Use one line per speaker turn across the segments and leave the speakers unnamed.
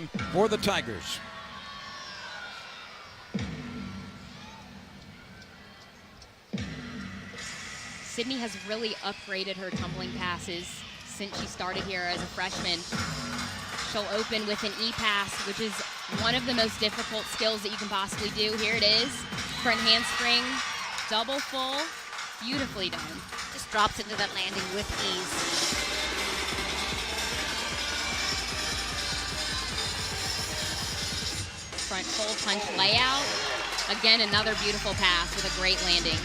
game for the Tigers.
Sydney has really upgraded her tumbling passes since she started here as a freshman. She'll open with an E-pass, which is one of the most difficult skills that you can possibly do. Here it is, front handspring, double full, beautifully done.
Just drops into that landing with ease.
Front full punch layout. Again, another beautiful pass with a great landing.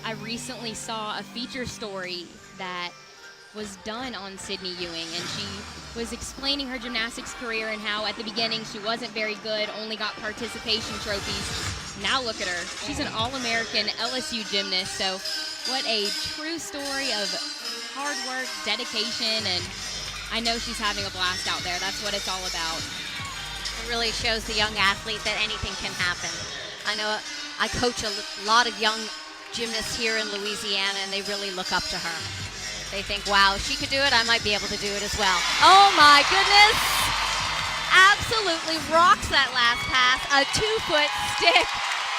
I recently saw a feature story that was done on Sydney Ewing, and she was explaining her gymnastics career and how at the beginning she wasn't very good, only got participation trophies. Now look at her. She's an All-American LSU gymnast, so what a true story of hard work, dedication, and I know she's having a blast out there. That's what it's all about.
It really shows the young athlete that anything can happen. I know I coach a lot of young gymnasts here in Louisiana, and they really look up to her. They think, wow, if she could do it, I might be able to do it as well. Oh my goodness! Absolutely rocks that last pass. A 2-foot stick.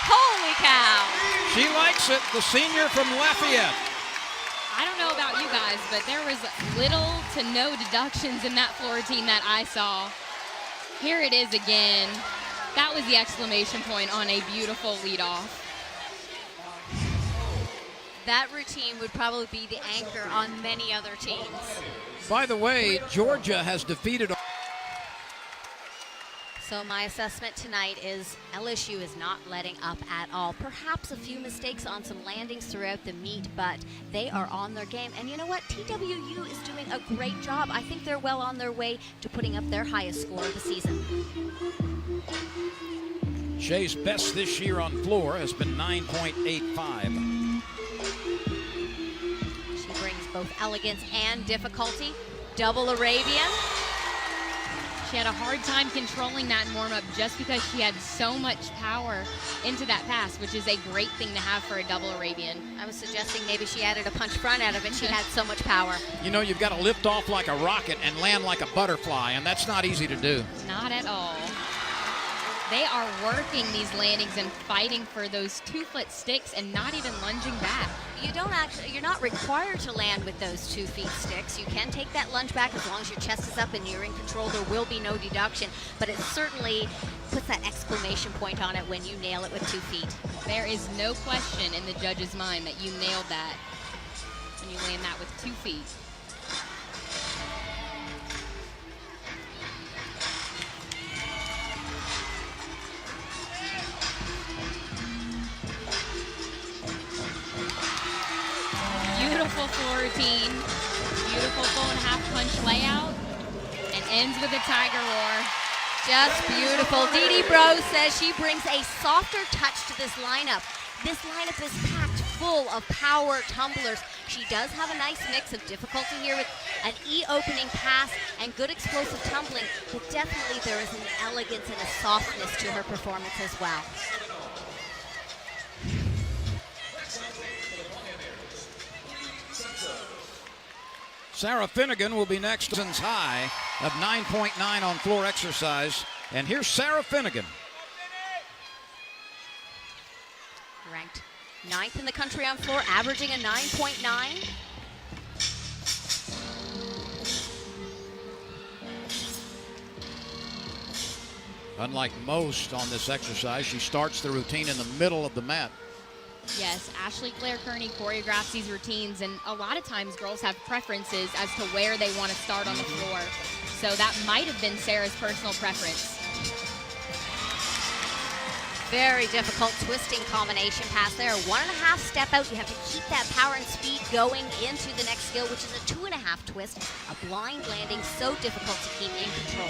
Holy cow!
She likes it, the senior from Lafayette.
I don't know about you guys, but there was little to no deductions in that floor routine that I saw. Here it is again. That was the exclamation point on a beautiful leadoff.
That routine would probably be the anchor on many other teams.
By the way, Georgia has defeated.
So my assessment tonight is LSU is not letting up at all. Perhaps a few mistakes on some landings throughout the meet, but they are on their game. And you know what? TWU is doing a great job. I think they're well on their way to putting up their highest score of the season.
Shae's best this year on floor has been 9.85.
She brings both elegance and difficulty. Double Arabian.
She had a hard time controlling that in warm-up just because she had so much power into that pass, which is a great thing to have for a double Arabian.
I was suggesting maybe she added a punch front out of it. She had so much power.
You know, you've got to lift off like a rocket and land like a butterfly, and that's not easy to do.
Not at all. They are working these landings and fighting for those 2-foot sticks and not even lunging back.
You're not required to land with those 2-feet sticks. You can take that lunge back as long as your chest is up and you're in control. There will be no deduction, but it certainly puts that exclamation point on it when you nail it with 2 feet.
There is no question in the judge's mind that you nailed that when you land that with 2 feet. Beautiful floor routine, beautiful full and half punch layout, and ends with a tiger roar.
Just beautiful. Dee Bro says she brings a softer touch to this lineup. This lineup is packed full of power tumblers. She does have a nice mix of difficulty here with an E-opening pass and good explosive tumbling, but definitely there is an elegance and a softness to her performance as well.
Sarah Finnegan will be next. High of 9.9 on floor exercise. And here's Sarah Finnegan.
Ranked 9th in the country on floor, averaging a 9.9.
Unlike most on this exercise, she starts the routine in the middle of the mat.
Yes, Ashleigh Kearney choreographs these routines, and a lot of times girls have preferences as to where they want to start on the floor. So that might have been Sarah's personal preference.
Very difficult twisting combination pass there. 1.5 step out. You have to keep that power and speed going into the next skill, which is a 2.5 twist. A blind landing, so difficult to keep in control.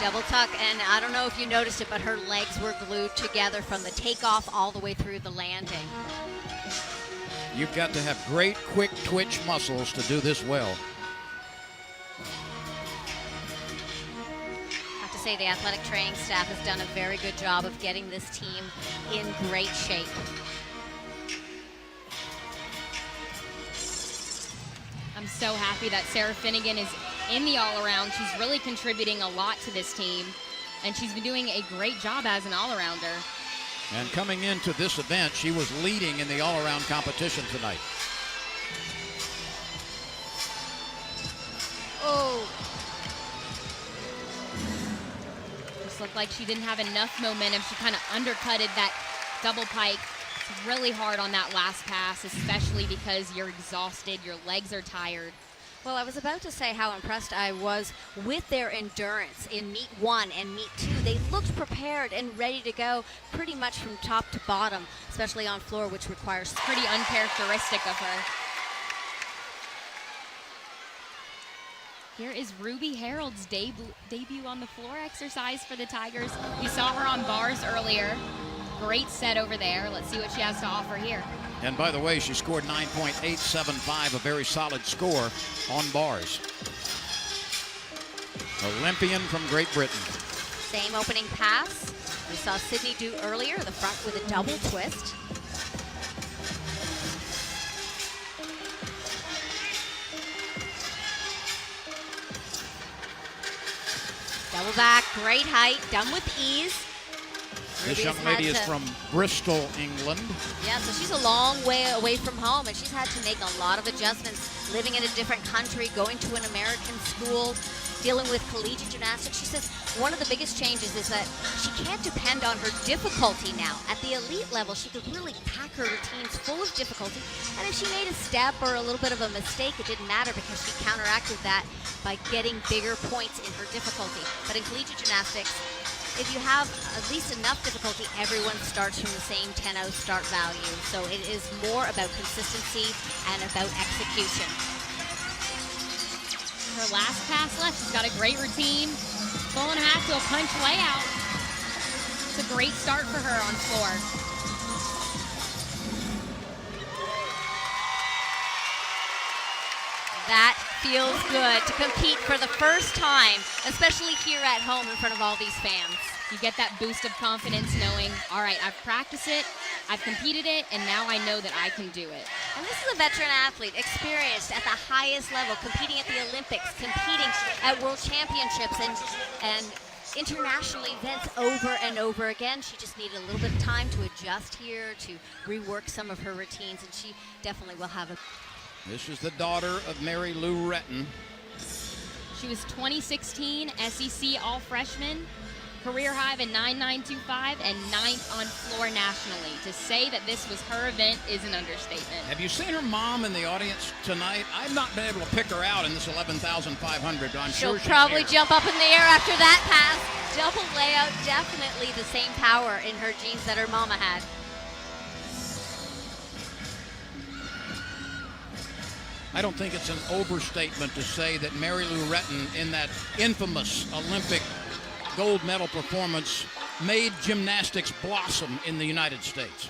Double tuck, and I don't know if you noticed it, but her legs were glued together from the takeoff all the way through the landing.
You've got to have great quick twitch muscles to do this well.
I have to say the athletic training staff has done a very good job of getting this team in great shape.
I'm so happy that Sarah Finnegan is in the all-around. She's really contributing a lot to this team, and she's been doing a great job as an all-arounder.
And coming into this event, she was leading in the all-around competition tonight.
Oh.
Just looked like she didn't have enough momentum. She kind of undercutted that double pike. It's really hard on that last pass, especially because you're exhausted, your legs are tired.
Well, I was about to say how impressed I was with their endurance in meet 1 and meet 2. They looked prepared and ready to go pretty much from top to bottom, especially on floor, which requires
pretty uncharacteristic of her. Here is Ruby Harrold's debut on the floor exercise for the Tigers. We saw her on bars earlier. Great set over there. Let's see what she has to offer here.
And by the way, she scored 9.875, a very solid score on bars. Olympian from Great Britain.
Same opening pass we saw Sydney do earlier, the front with a double twist. Double back, great height, done with ease.
This young lady is from Bristol, England.
Yeah, so she's a long way away from home, and she's had to make a lot of adjustments, living in a different country, going to an American school, dealing with collegiate gymnastics. She says one of the biggest changes is that she can't depend on her difficulty now. At the elite level, she could really pack her routines full of difficulty, and if she made a step or a little bit of a mistake, it didn't matter because she counteracted that by getting bigger points in her difficulty. But in collegiate gymnastics, if you have at least enough difficulty, everyone starts from the same 10-0 start value. So it is more about consistency and about execution.
Her last pass left, she's got a great routine. Full and a half to a punch layout. It's a great start for her on floor.
That feels good to compete for the first time, especially here at home in front of all these fans.
You get that boost of confidence knowing, all right, I've practiced it, I've competed it, and now I know that I can do it.
And this is a veteran athlete, experienced at the highest level, competing at the Olympics, competing at World Championships and international events over and over again. She just needed a little bit of time to adjust here, to rework some of her routines, and she definitely will have a...
This is the daughter of Mary Lou Retton.
She was 2016 SEC All-Freshman, career high of a 9.925 and 9th on floor nationally. To say that this was her event is an understatement.
Have you seen her mom in the audience tonight? I've not been able to pick her out in this 11,500. I'm
She'll
sure she's
probably
here.
jump up in the air after that pass. Double layout, definitely the same power in her genes that her mama had.
I don't think it's an overstatement to say that Mary Lou Retton, in that infamous Olympic gold medal performance, made gymnastics blossom in the United States.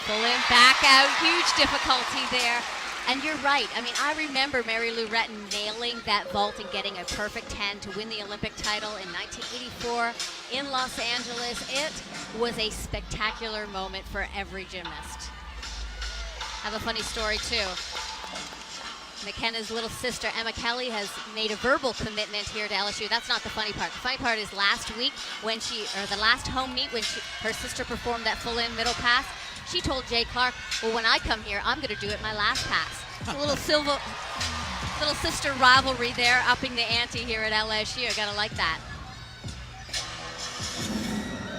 Full in, back out, huge difficulty there. And you're right. I mean, I remember Mary Lou Retton nailing that vault and getting a perfect 10 to win the Olympic title in 1984 in Los Angeles. It was a spectacular moment for every gymnast. I have a funny story, too. McKenna's little sister, Emma Kelley, has made a verbal commitment here to LSU. That's not the funny part. The funny part is last week when the last home meet when her sister performed that full in middle pass, she told Jay Clark, well, when I come here, I'm going to do it my last pass. A little sister rivalry there, upping the ante here at LSU. Gotta like that.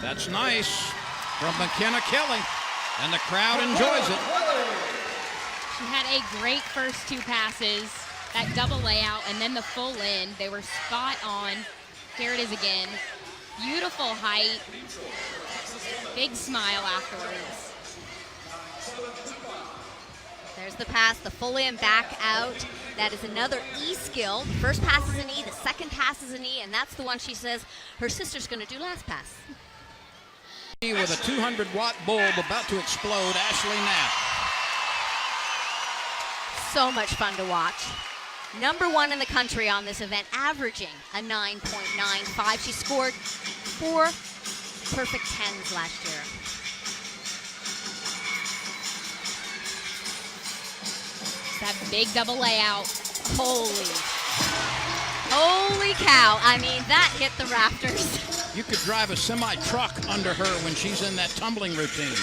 That's nice from McKenna Kelley, and the crowd enjoys it.
She had a great first two passes, that double layout, and then the full in. They were spot on. Here it is again. Beautiful height. Big smile afterwards.
There's the pass, the full in, back out. That is another E skill. First pass is an E, the second pass is an E, and that's the one she says her sister's going to do last pass.
With a 200-watt bulb about to explode, Ashleigh Gnat.
So much fun to watch. #1 in the country on this event, averaging a 9.95. She scored 4 perfect 10s last year.
That big double layout.
Holy cow. I mean, that hit the rafters.
You could drive a semi-truck under her when she's in that tumbling routine.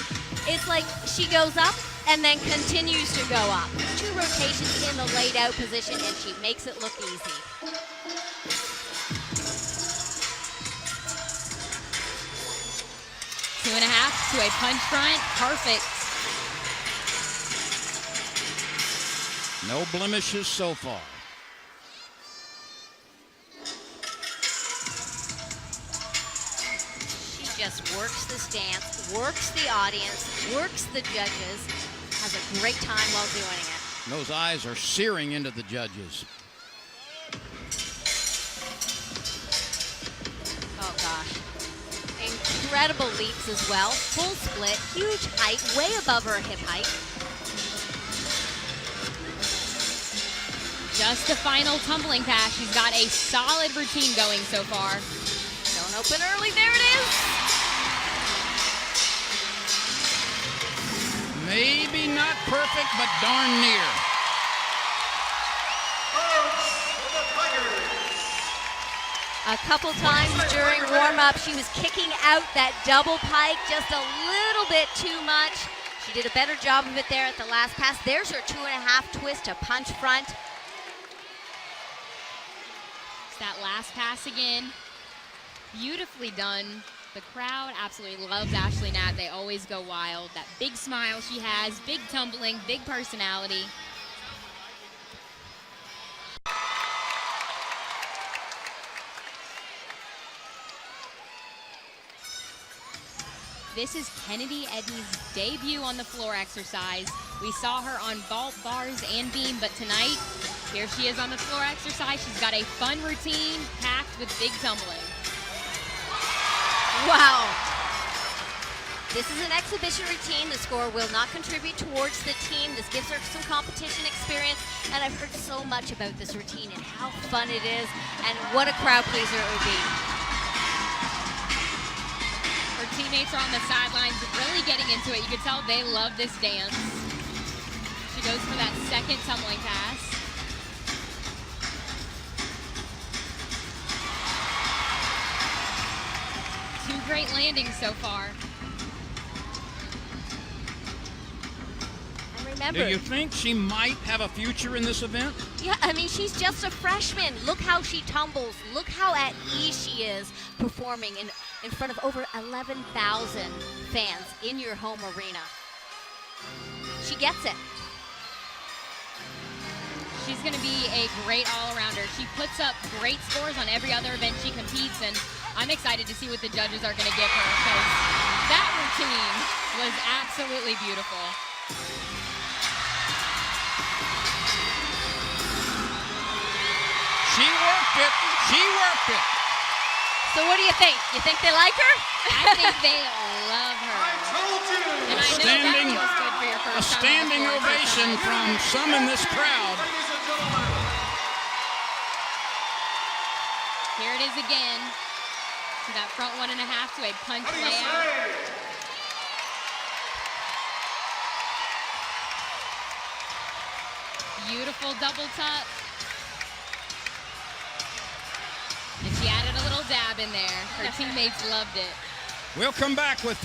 It's like she goes up and then continues to go up. 2 rotations in the laid out position, and she makes it look easy.
Two and a half to a punch front. Perfect.
No blemishes so far.
She just works the stance, works the audience, works the judges, has a great time while doing it.
Those eyes are searing into the judges.
Oh gosh. Incredible leaps as well. Full split, huge height, way above her hip height.
Just the final tumbling pass. She's got a solid routine going so far.
Don't open early, there it is.
Maybe not perfect, but darn near.
A couple times during warm-up, she was kicking out that double pike just a little bit too much. She did a better job of it there at the last pass. There's her 2.5 twist to punch front.
That last pass again, beautifully done. The crowd absolutely loves Ashleigh Gnat. They always go wild. That big smile she has, big tumbling, big personality. This is Kennedi Edney's debut on the floor exercise. We saw her on vault, bars, and beam, but tonight, here she is on the floor exercise. She's got a fun routine packed with big tumbling.
Wow. This is an exhibition routine. The score will not contribute towards the team. This gives her some competition experience, and I've heard so much about this routine and how fun it is and what a crowd pleaser it would be.
Her teammates are on the sidelines really getting into it. You can tell they love this dance. She goes for that second tumbling pass. Two great landings so far.
And remember,
Do you think she might have a future in this event?
yeah, I mean, she's just a freshman. Look how she tumbles. Look how at ease she is performing in front of over 11,000 fans in your home arena. She gets it.
She's going to be a great all-arounder. She puts up great scores on every other event she competes, and I'm excited to see what the judges are going to give her, because that routine was absolutely beautiful.
She worked it. She worked it.
So what do you think? You think they like her?
I think they love her. And I know that feels good for your
A
first time
standing
on the floor.
ovation from some in this crowd.
Here it is again. To that front 1.5 to a punch layout. Beautiful double tuck. And she added a little dab in there. Her teammates loved it.
We'll come back with